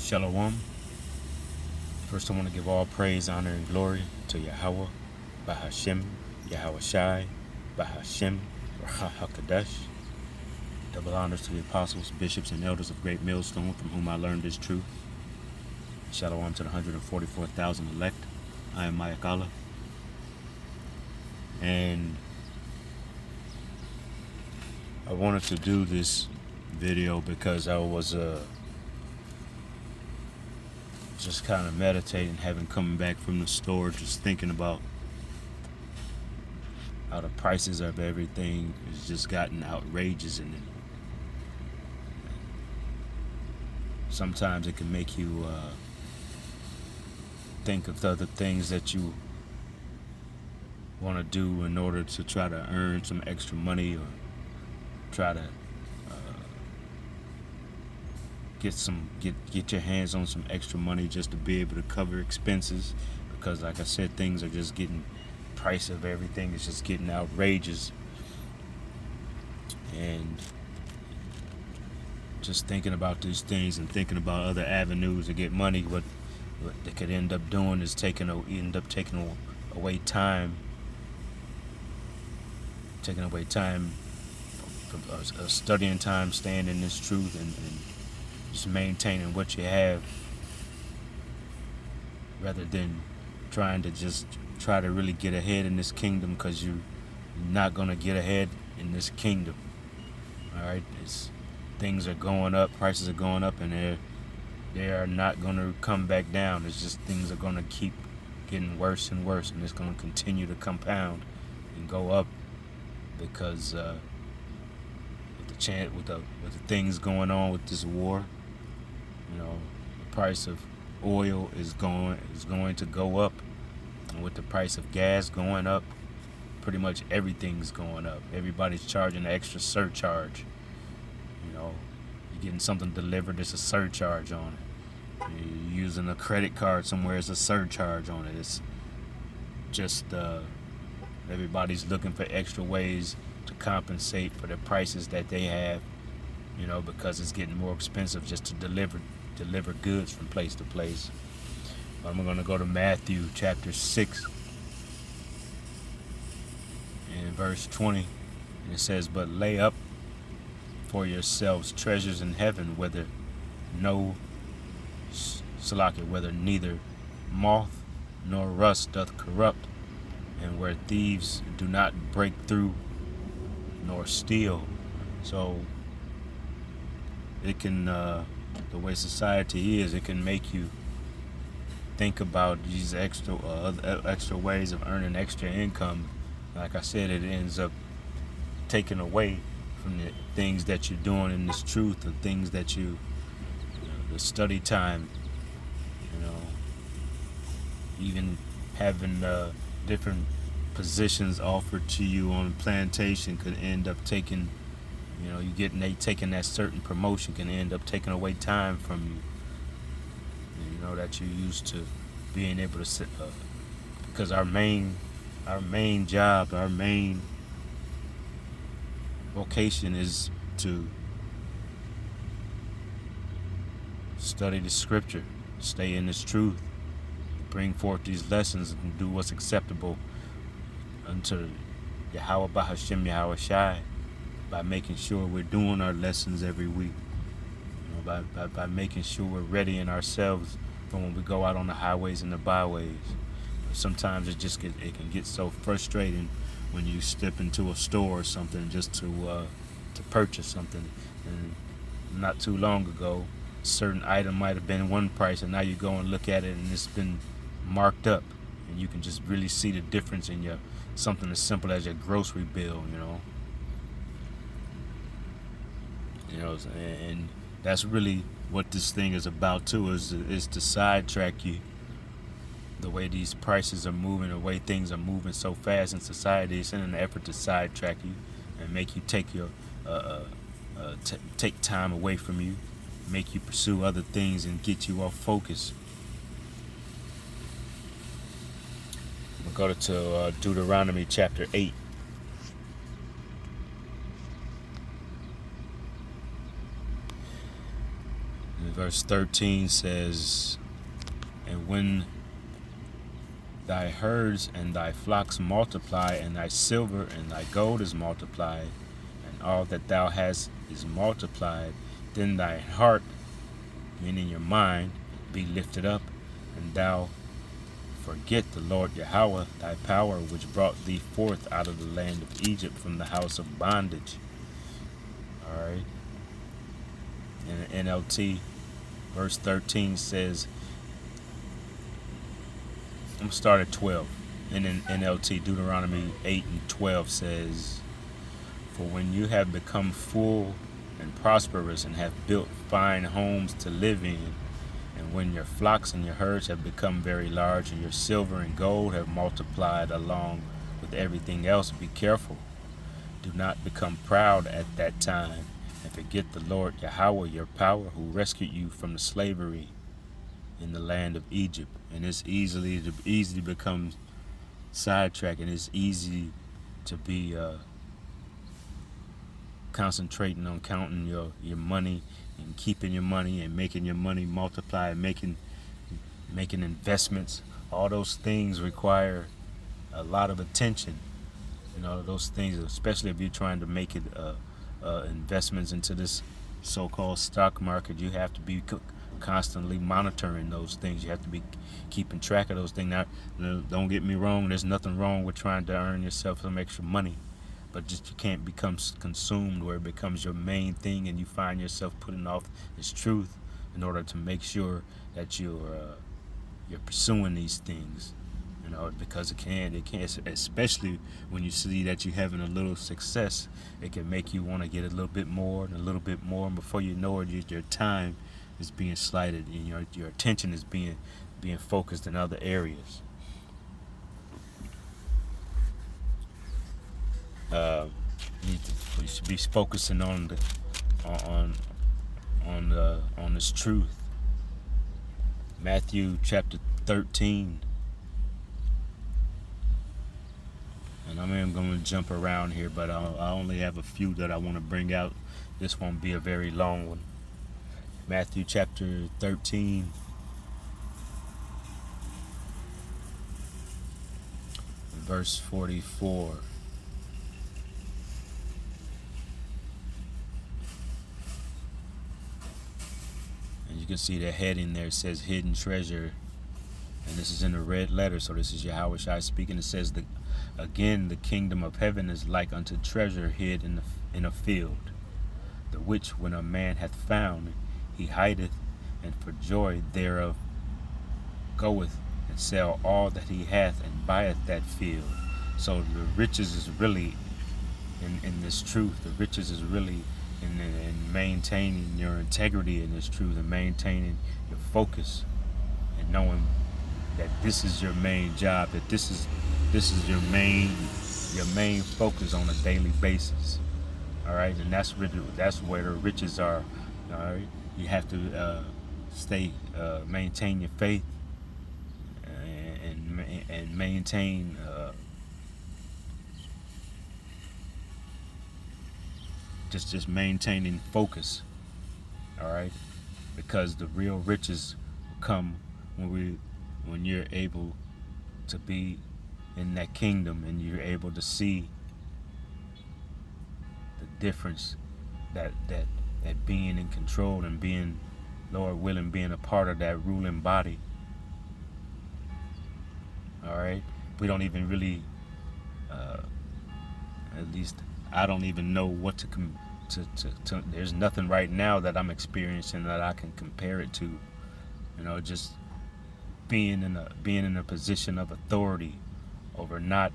Shalom. First, I want to give all praise, honor, and glory to Yahweh, Bahashem, Yahweh Shai, Bahashem, Raha HaKadosh. Double honors to the apostles, bishops, and elders of Great Millstone, from whom I learned this truth. Shalom to the 144,000 elect. I am Mayakala. And I wanted to do this video because I was just kind of meditating, having coming back from the store, just thinking about how the prices of everything has just gotten outrageous, and sometimes it can make you think of the other things that you want to do in order to try to earn some extra money, or try to get your hands on some extra money just to be able to cover expenses, because like I said, things are just getting, price of everything is just getting outrageous. And just thinking about these things and thinking about other avenues to get money, what they could end up doing is taking away time from studying time, staying in this truth, and just maintaining what you have, rather than trying to really get ahead in this kingdom, because you're not going to get ahead in this kingdom. Alright, things are going up, prices are going up, and they are not going to come back down. It's just things are going to keep getting worse and worse, and it's going to continue to compound and go up, because with the things going on with this war, the price of oil is going to go up, and with the price of gas going up, pretty much everything's going up. Everybody's charging an extra surcharge. You're getting something delivered, there's a surcharge on it. You're using a credit card somewhere, there's a surcharge on it. It's just everybody's looking for extra ways to compensate for the prices that they have, because it's getting more expensive just to deliver goods from place to place. I'm going to go to Matthew chapter 6 and verse 20, and it says, "But lay up for yourselves treasures in heaven, whether neither moth nor rust doth corrupt, and where thieves do not break through nor steal." So it can, the way society is, it can make you think about these extra ways of earning extra income. Like I said, it ends up taking away from the things that you're doing in this truth, the things that the study time, even having different positions offered to you on a plantation could end up taking, taking that certain promotion can end up taking away time from you, that you're used to being able to sit, because our main job, our main vocation is to study the scripture, stay in this truth, bring forth these lessons, and do what's acceptable unto Yahweh Bahashem, Yahweh Shai, by making sure we're doing our lessons every week, by making sure we're readying ourselves for when we go out on the highways and the byways. Sometimes it can get so frustrating when you step into a store or something just to purchase something, and not too long ago, a certain item might have been one price, and now you go and look at it and it's been marked up, and you can just really see the difference in something as simple as your grocery bill, and that's really what this thing is about too, is to sidetrack you. The way these prices are moving, the way things are moving so fast in society, it's in an effort to sidetrack you and make you take take time away from you, make you pursue other things, and get you off focus. We'll go to Deuteronomy chapter 8. Verse 13 says, and when thy herds and thy flocks multiply, and thy silver and thy gold is multiplied, and all that thou hast is multiplied, then thy heart, meaning your mind, be lifted up, and thou forget the Lord Yahweh, thy power, which brought thee forth out of the land of Egypt from the house of bondage. Alright. In NLT, verse 13 says, I'm going to start at 12. And in NLT, Deuteronomy 8 and 12 says, for when you have become full and prosperous and have built fine homes to live in, and when your flocks and your herds have become very large, and your silver and gold have multiplied along with everything else, be careful. Do not become proud at that time, and forget the Lord Yahweh, your power, who rescued you from the slavery in the land of Egypt. And it's easily become sidetracked, and it's easy to be concentrating on counting your money and keeping your money and making your money multiply and making investments. All those things require a lot of attention. You know, those things, especially if you're trying to make it investments into this so-called stock market, you have to be constantly monitoring those things. You have to be keeping track of those things. Now, don't get me wrong, there's nothing wrong with trying to earn yourself some extra money, but just you can't become consumed where it becomes your main thing, and you find yourself putting off this truth in order to make sure that you're pursuing these things. You know, because it can, especially when you see that you're having a little success, it can make you want to get a little bit more and a little bit more, and before you know it, your time is being slighted, and your attention is being focused in other areas. You should be focusing on this truth. Matthew chapter 13. And I'm going to jump around here, but I only have a few that I want to bring out. This won't be a very long one. Matthew chapter 13. Verse 44. And you can see the heading there. It says hidden treasure. And this is in the red letter. So this is Yahweh Shai speaking. It says, again, the kingdom of heaven is like unto treasure hid in a field, the which when a man hath found, he hideth, and for joy thereof goeth and sell all that he hath, and buyeth that field. So the riches is really in this truth. The riches is really in maintaining your integrity in this truth, and maintaining your focus, and knowing that this is your main job, that this is your main focus on a daily basis. All right, and that's where the riches are. All right, you have to maintain your faith, and maintain just maintaining focus. All right, because the real riches come when you're able to be in that kingdom, and you're able to see the difference that being in control and being, Lord willing, being a part of that ruling body. All right, we don't even really, at least I don't even know what to there's nothing right now that I'm experiencing that I can compare it to. You know, just being in a position of authority over not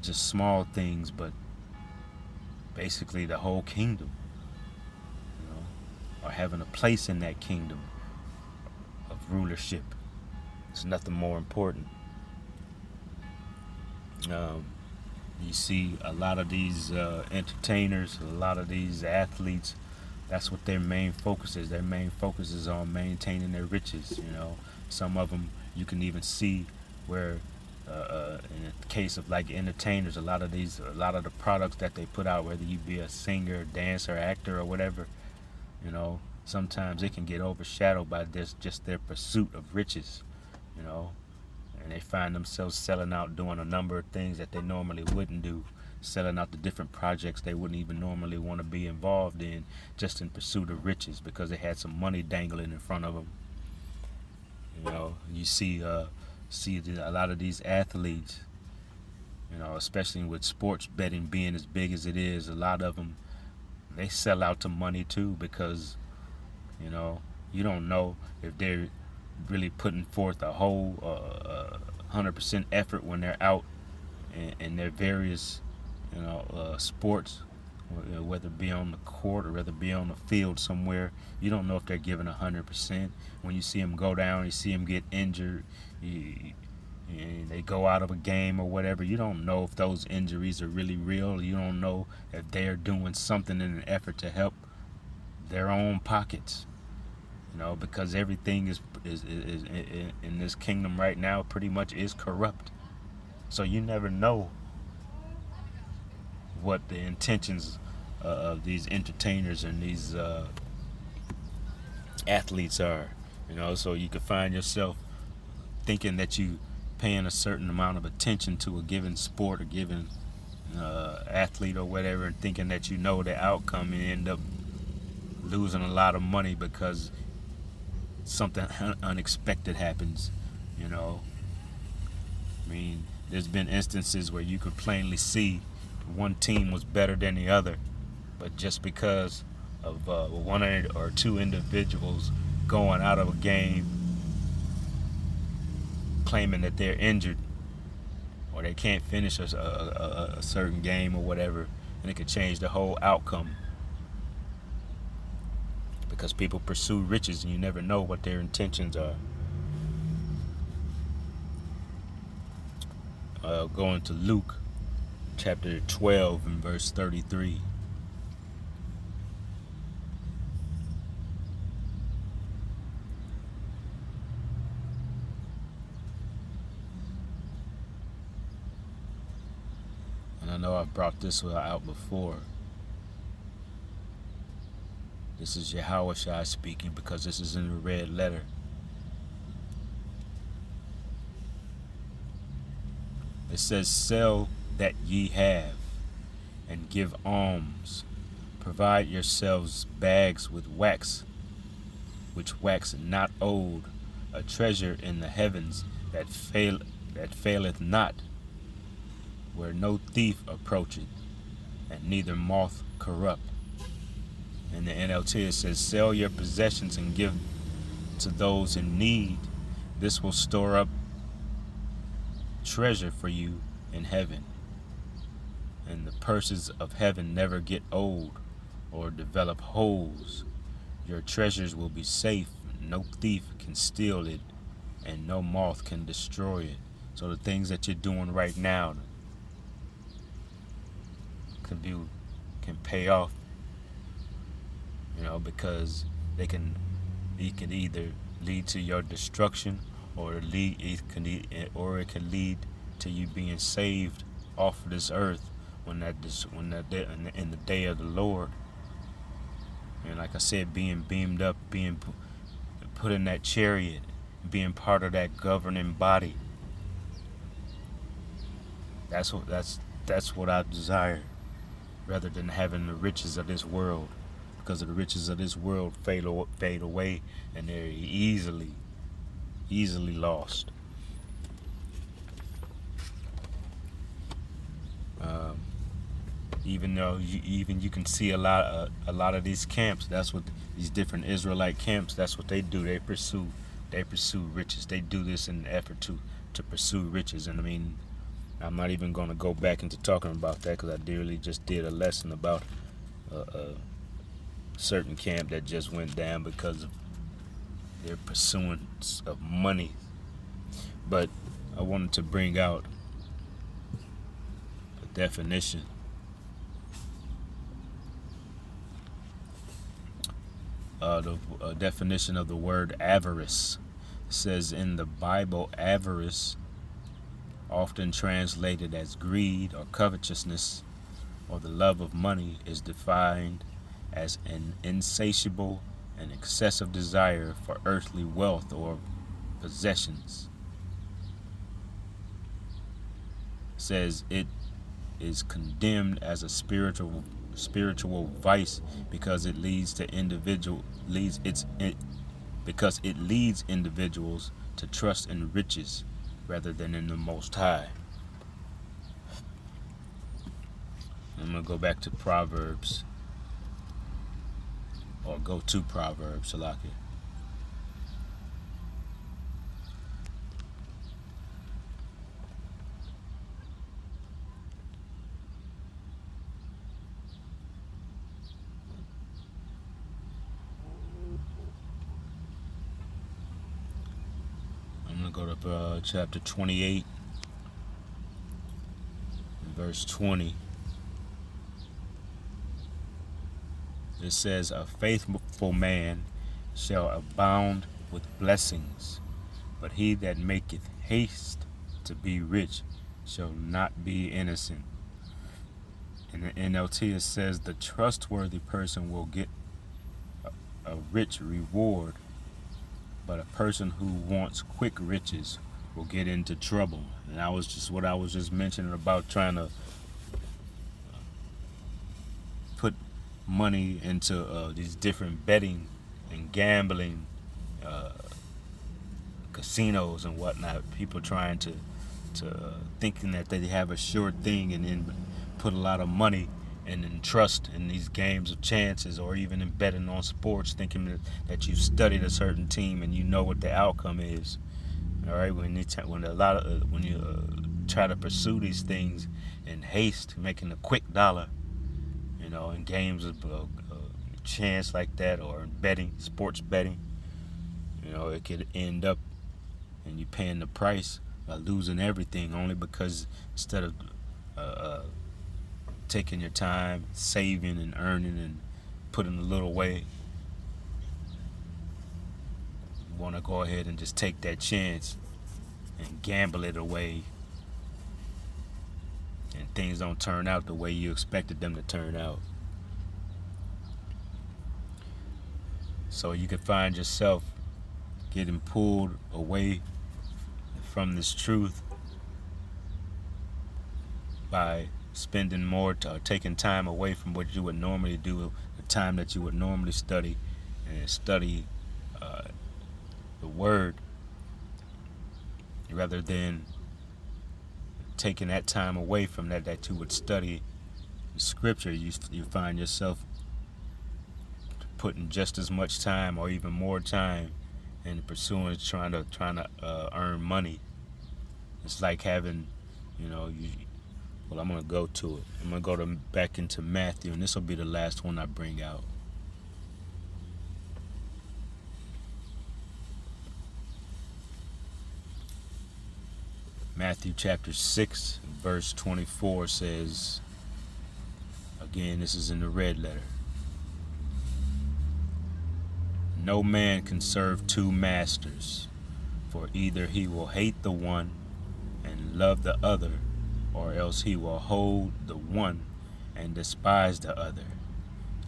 just small things, but basically the whole kingdom. You know, or having a place in that kingdom of rulership. There's nothing more important. You see a lot of these entertainers, a lot of these athletes, that's what their main focus is. Their main focus is on maintaining their riches. You know, some of them you can even see where, in the case of like entertainers, a lot of the products that they put out, whether you be a singer, dancer, actor, or whatever, you know, sometimes it can get overshadowed by this just their pursuit of riches, you know, and they find themselves selling out, doing a number of things that they normally wouldn't do, selling out the different projects they wouldn't even normally want to be involved in, just in pursuit of riches because they had some money dangling in front of them. You know, you see a lot of these athletes, you know, especially with sports betting being as big as it is, a lot of them, they sell out to money too, because, you know, you don't know if they're really putting forth a whole 100% effort when they're out in their various, you know, sports, whether it be on the court or whether it be on the field somewhere. You don't know if they're giving 100%. When you see them go down, you see them get injured, they go out of a game or whatever, you don't know if those injuries are really real. You don't know if they're doing something in an effort to help their own pockets, you know, because everything is in this kingdom right now pretty much is corrupt. So you never know what the intentions of these entertainers and these athletes are, you know. So you could find yourself thinking that you paying a certain amount of attention to a given sport or given athlete or whatever, and thinking that you know the outcome, and end up losing a lot of money because something unexpected happens, you know. I mean, there's been instances where you could plainly see one team was better than the other, but just because of one or two individuals going out of a game claiming that they're injured or they can't finish a certain game or whatever, and it could change the whole outcome, because people pursue riches and you never know what their intentions are. Going to Luke chapter 12 and verse 33. And I know I've brought this out before. This is Yahushua speaking, because this is in the red letter. It says, "Sell that ye have, and give alms. Provide yourselves bags with wax, which wax not old, a treasure in the heavens that faileth not, where no thief approacheth, and neither moth corrupt." In the NLT it says, "Sell your possessions and give to those in need. This will store up treasure for you in heaven. And the purses of heaven never get old or develop holes. Your treasures will be safe. No thief can steal it, and no moth can destroy it." So the things that you're doing right now can pay off, you know, because it can either lead to your destruction, or it can lead to you being saved off of this earth in the day of the Lord. And like I said, being beamed up, being put in that chariot, being part of that governing body. That's what I desire, rather than having the riches of this world, because the riches of this world fade away, and they're easily lost. Even though you can see a lot of these camps, that's what these different Israelite camps, that's what they do. They pursue riches. They do this in an effort to pursue riches. And I mean, I'm not even going to go back into talking about that, because I literally just did a lesson about a certain camp that just went down because of their pursuance of money. But I wanted to bring out a definition. The definition of the word avarice. It says in the Bible, avarice, often translated as greed or covetousness or the love of money, is defined as an insatiable an excessive desire for earthly wealth or possessions. It says it is condemned as a spiritual vice because it leads individuals to trust in riches rather than in the Most High. I'm going to go back to Proverbs, or go to Proverbs, Salaki. I'm going to go to chapter 28, verse 20. It says, a faithful man shall abound with blessings, but he that maketh haste to be rich shall not be innocent. In the NLT it says, the trustworthy person will get a rich reward, but a person who wants quick riches will get into trouble. And that was just what I was just mentioning about trying to put money into these different betting and gambling casinos and whatnot. People trying to thinking that they have a sure thing, and then put a lot of money and in trust in these games of chances, or even in betting on sports, thinking that you've studied a certain team and you know what the outcome is. All right, when you try to pursue these things in haste, making a quick dollar, in games of chance like that, or betting, sports betting, it could end up and you paying the price by losing everything, only because instead of taking your time, saving and earning and putting a little away, you want to go ahead and just take that chance and gamble it away, and things don't turn out the way you expected them to turn out. So you can find yourself getting pulled away from this truth by spending more or taking time away from what you would normally do, the time that you would normally study and study the Word, rather than taking that time away from that you would study the Scripture. You find yourself putting just as much time or even more time in pursuing trying to earn money. It's like having, well, I'm going to go to it. I'm going to go back into Matthew, and this will be the last one I bring out. Matthew chapter 6, verse 24 says, again, this is in the red letter, no man can serve two masters, for either he will hate the one and love the other, or else he will hold the one and despise the other.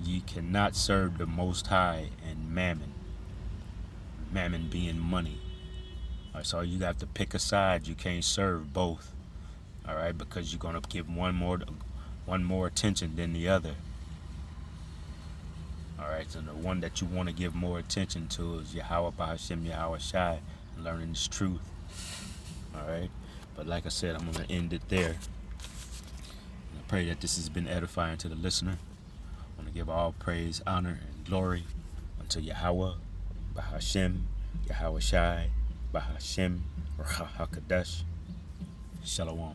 Ye cannot serve the Most High and mammon. Mammon being money. All right, so you have to pick a side. You can't serve both. All right, because you're gonna give one more attention than the other. All right, so the one that you want to give more attention to is Yahweh Bahashem Yahweh Shai, learning this truth. All right, but like I said, I'm going to end it there. I pray that this has been edifying to the listener. I want to give all praise, honor, and glory unto Yahweh Bahashem Yahweh Shai Bahashem Ruach HaKodesh. Shalom.